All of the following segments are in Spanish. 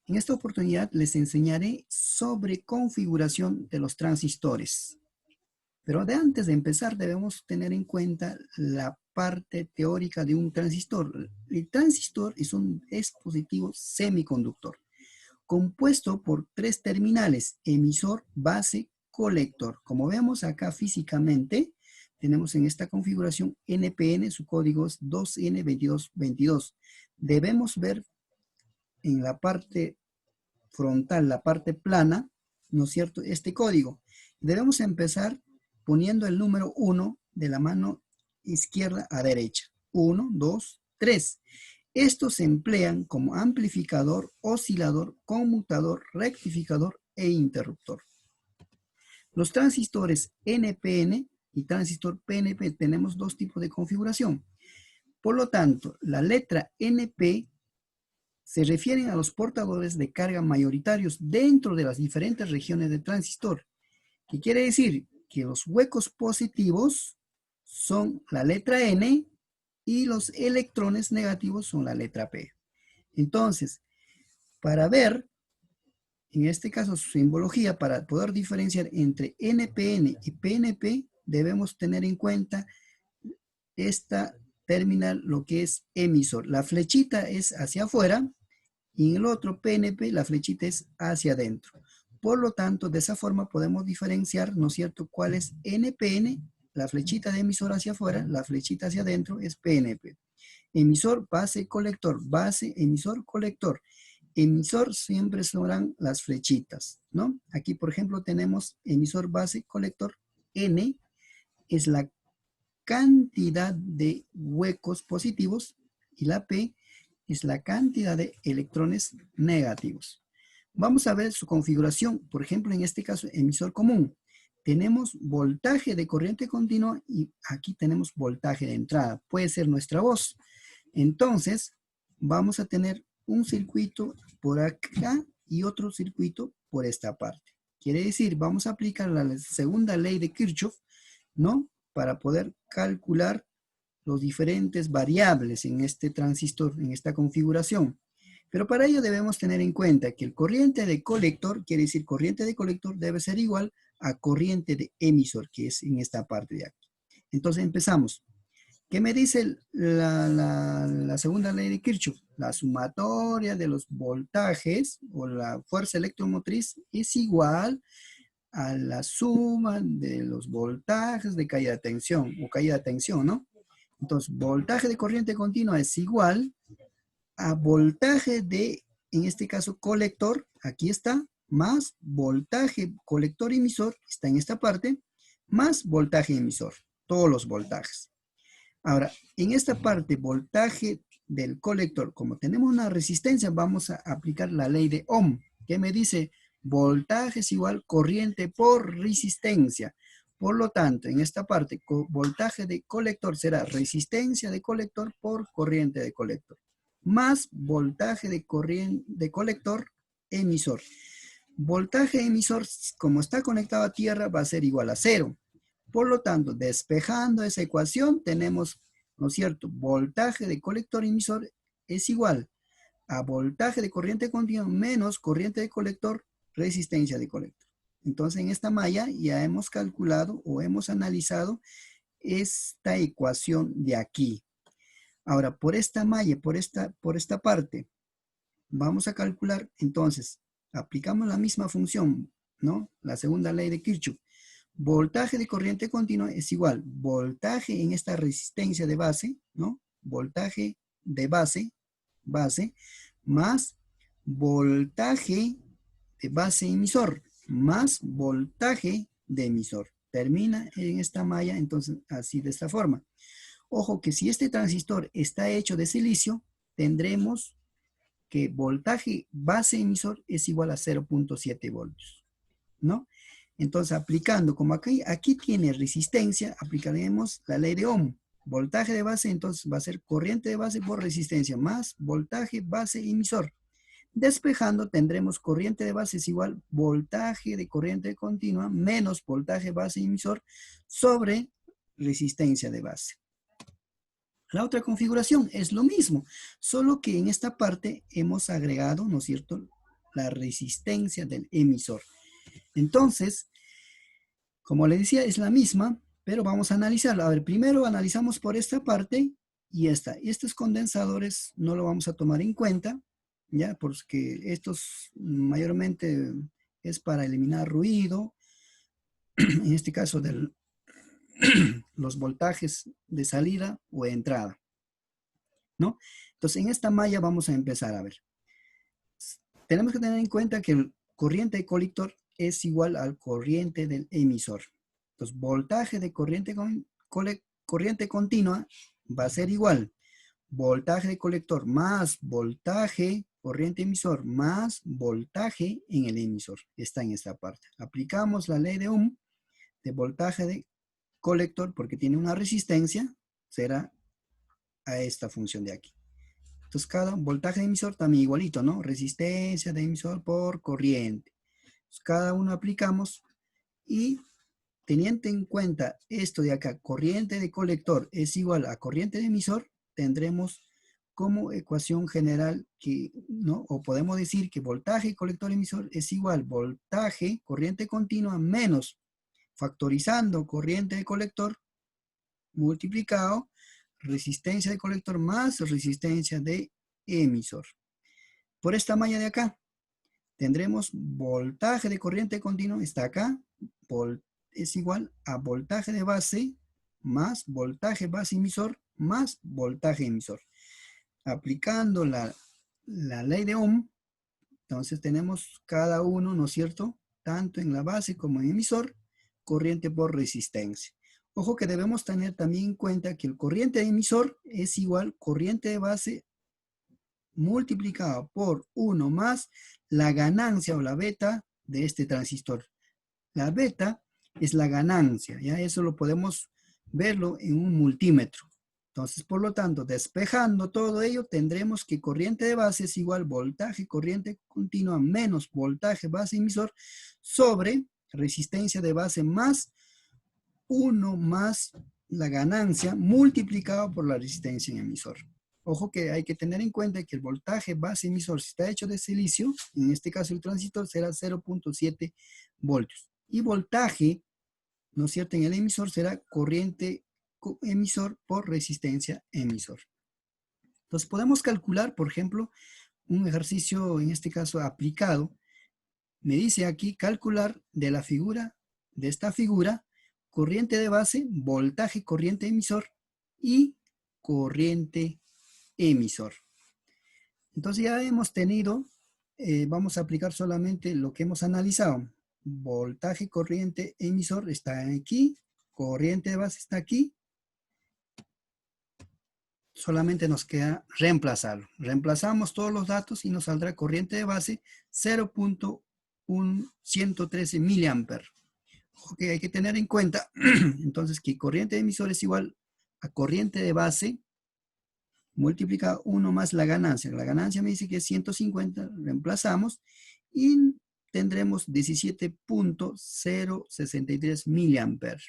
En esta oportunidad les enseñaré sobre configuración de los transistores. Pero antes de empezar debemos tener en cuenta la parte teórica de un transistor. El transistor es un dispositivo semiconductor compuesto por tres terminales: emisor, base, colector. Como vemos acá físicamente, tenemos en esta configuración NPN, su código es 2N2222. Debemos ver en la parte frontal, la parte plana, ¿no es cierto?, este código. Debemos empezar poniendo el número 1 de la mano izquierda a derecha. 1, 2, 3. Estos se emplean como amplificador, oscilador, conmutador, rectificador e interruptor. Los transistores NPN y transistor PNP tenemos dos tipos de configuración. Por lo tanto, la letra NP se refieren a los portadores de carga mayoritarios dentro de las diferentes regiones de transistor. ¿Qué quiere decir? Que los huecos positivos son la letra N y los electrones negativos son la letra P. Entonces, para ver, en este caso su simbología, para poder diferenciar entre NPN y PNP, debemos tener en cuenta esta terminal, lo que es emisor. La flechita es hacia afuera y en el otro PNP la flechita es hacia adentro. Por lo tanto, de esa forma podemos diferenciar, ¿no es cierto?, cuál es NPN, la flechita de emisor hacia afuera, la flechita hacia adentro es PNP. Emisor, base, colector, base, emisor, colector. Emisor siempre serán las flechitas, ¿no? Aquí, por ejemplo, tenemos emisor, base, colector. N es la cantidad de huecos positivos y la P es la cantidad de electrones negativos. Vamos a ver su configuración. Por ejemplo, en este caso, emisor común. Tenemos voltaje de corriente continua y aquí tenemos voltaje de entrada. Puede ser nuestra voz. Entonces, vamos a tener un circuito por acá y otro circuito por esta parte. Quiere decir, vamos a aplicar la segunda ley de Kirchhoff, ¿no?, para poder calcular los diferentes variables en este transistor, en esta configuración. Pero para ello debemos tener en cuenta que el corriente de colector, quiere decir corriente de colector, debe ser igual a corriente de emisor, que es en esta parte de aquí. Entonces empezamos. ¿Qué me dice la segunda ley de Kirchhoff? La sumatoria de los voltajes o la fuerza electromotriz es igual a la suma de los voltajes de caída de tensión o caída de tensión, ¿no? Entonces, voltaje de corriente continua es igual a voltaje de, en este caso, colector, aquí está, más voltaje colector emisor, está en esta parte, más voltaje emisor, todos los voltajes. Ahora, en esta parte, voltaje del colector, como tenemos una resistencia, vamos a aplicar la ley de Ohm, que me dice voltaje es igual corriente por resistencia. Por lo tanto, en esta parte, voltaje de colector será resistencia de colector por corriente de colector, más voltaje de corriente de colector emisor. Voltaje emisor, como está conectado a tierra, va a ser igual a 0. Por lo tanto, despejando esa ecuación, tenemos, ¿no es cierto?, voltaje de colector emisor es igual a voltaje de corriente continua menos corriente de colector, resistencia de colector. Entonces, en esta malla ya hemos calculado o hemos analizado esta ecuación de aquí. Ahora, por esta malla, por esta parte, vamos a calcular, entonces, aplicamos la misma función, ¿no? La segunda ley de Kirchhoff. Voltaje de corriente continua es igual voltaje en esta resistencia de base, ¿no? Voltaje de base, más voltaje de base emisor, más voltaje de emisor. Termina en esta malla, entonces, así de esta forma. Ojo que si este transistor está hecho de silicio, tendremos que voltaje base emisor es igual a 0.7 voltios, ¿no? Entonces, aplicando, como aquí tiene resistencia, aplicaremos la ley de Ohm. Voltaje de base, entonces va a ser corriente de base por resistencia, más voltaje base emisor. Despejando, tendremos corriente de base es igual voltaje de corriente continua menos voltaje base emisor sobre resistencia de base. La otra configuración es lo mismo, solo que en esta parte hemos agregado, ¿no es cierto?, la resistencia del emisor. Entonces, como le decía, es la misma, pero vamos a analizarla. A ver, primero analizamos por esta parte y esta. Y estos condensadores no lo vamos a tomar en cuenta, ¿ya? Porque estos mayormente es para eliminar ruido, en este caso de los voltajes de salida o de entrada, ¿no? Entonces, en esta malla vamos a empezar a ver. Tenemos que tener en cuenta que el corriente de colector es igual al corriente del emisor. Entonces, voltaje de corriente continua va a ser igual. Voltaje de colector más voltaje corriente emisor más voltaje en el emisor. Está en esta parte. Aplicamos la ley de Ohm de voltaje de colector porque tiene una resistencia. Será a esta función de aquí. Entonces, cada voltaje de emisor también igualito, ¿no? Resistencia de emisor por corriente. Entonces, cada uno aplicamos y teniendo en cuenta esto de acá, corriente de colector es igual a corriente de emisor, tendremos como ecuación general que, ¿no? O podemos decir que voltaje colector emisor es igual voltaje corriente continua menos factorizando corriente de colector multiplicado resistencia de colector más resistencia de emisor. Por esta malla de acá, tendremos voltaje de corriente continua, está acá, es igual a voltaje de base más voltaje base emisor más voltaje emisor. Aplicando la ley de Ohm, entonces tenemos cada uno, ¿no es cierto? Tanto en la base como en emisor, corriente por resistencia. Ojo que debemos tener también en cuenta que el corriente de emisor es igual corriente de base multiplicado por 1 más la ganancia o la beta de este transistor. La beta es la ganancia, ¿ya? Eso lo podemos verlo en un multímetro. Entonces, por lo tanto, despejando todo ello, tendremos que corriente de base es igual voltaje corriente continua menos voltaje base emisor sobre resistencia de base más 1 más la ganancia multiplicado por la resistencia en emisor. Ojo que hay que tener en cuenta que el voltaje base emisor, si está hecho de silicio, en este caso el transistor será 0.7 voltios. Y voltaje, ¿no es cierto?, en el emisor será corriente emisor por resistencia emisor. Entonces podemos calcular, por ejemplo, un ejercicio, en este caso aplicado. Me dice aquí calcular de la figura, de esta figura, corriente de base, voltaje corriente emisor y corriente emisor. Entonces ya hemos tenido, vamos a aplicar solamente lo que hemos analizado. Voltaje corriente emisor está aquí, corriente de base está aquí. Solamente nos queda reemplazarlo. Reemplazamos todos los datos y nos saldrá corriente de base 0.113 miliamperes. Ok, hay que tener en cuenta entonces que corriente de emisor es igual a corriente de base multiplica 1 más la ganancia. La ganancia me dice que es 150, reemplazamos y tendremos 17.063 miliamperes,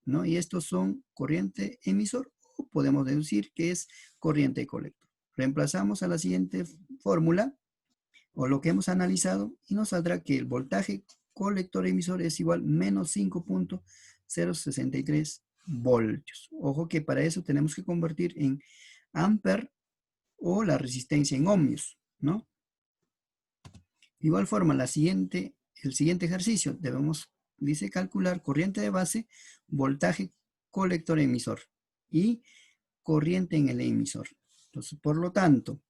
¿no? Y estos son corriente emisor o podemos deducir que es corriente colector. Reemplazamos a la siguiente fórmula o lo que hemos analizado y nos saldrá que el voltaje colector emisor es igual menos 5.063 voltios. Ojo que para eso tenemos que convertir en amper o la resistencia en ohmios, ¿no? De igual forma, el siguiente ejercicio dice calcular corriente de base, voltaje colector emisor y corriente en el emisor. Entonces, por lo tanto,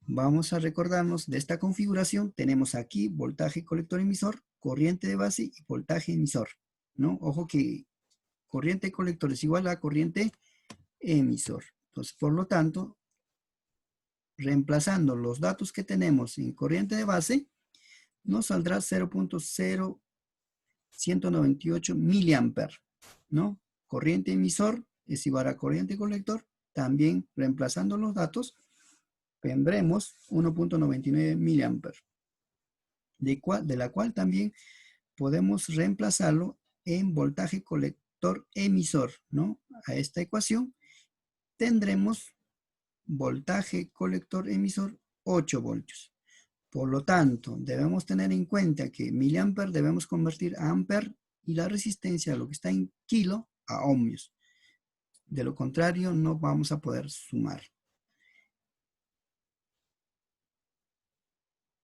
vamos a recordarnos de esta configuración. Tenemos aquí voltaje colector emisor, corriente de base y voltaje emisor, ¿no? Ojo que corriente colector es igual a corriente emisor. Entonces, por lo tanto, reemplazando los datos que tenemos en corriente de base, nos saldrá 0.0198 miliamperes, ¿no? Corriente emisor es igual a corriente colector. También reemplazando los datos, tendremos 1.99 miliamperes, de la cual también podemos reemplazarlo en voltaje colector emisor, ¿no? A esta ecuación tendremos voltaje colector emisor 8 voltios. Por lo tanto, debemos tener en cuenta que miliamper debemos convertir a amper y la resistencia, lo que está en kilo, a ohmios. De lo contrario, no vamos a poder sumar.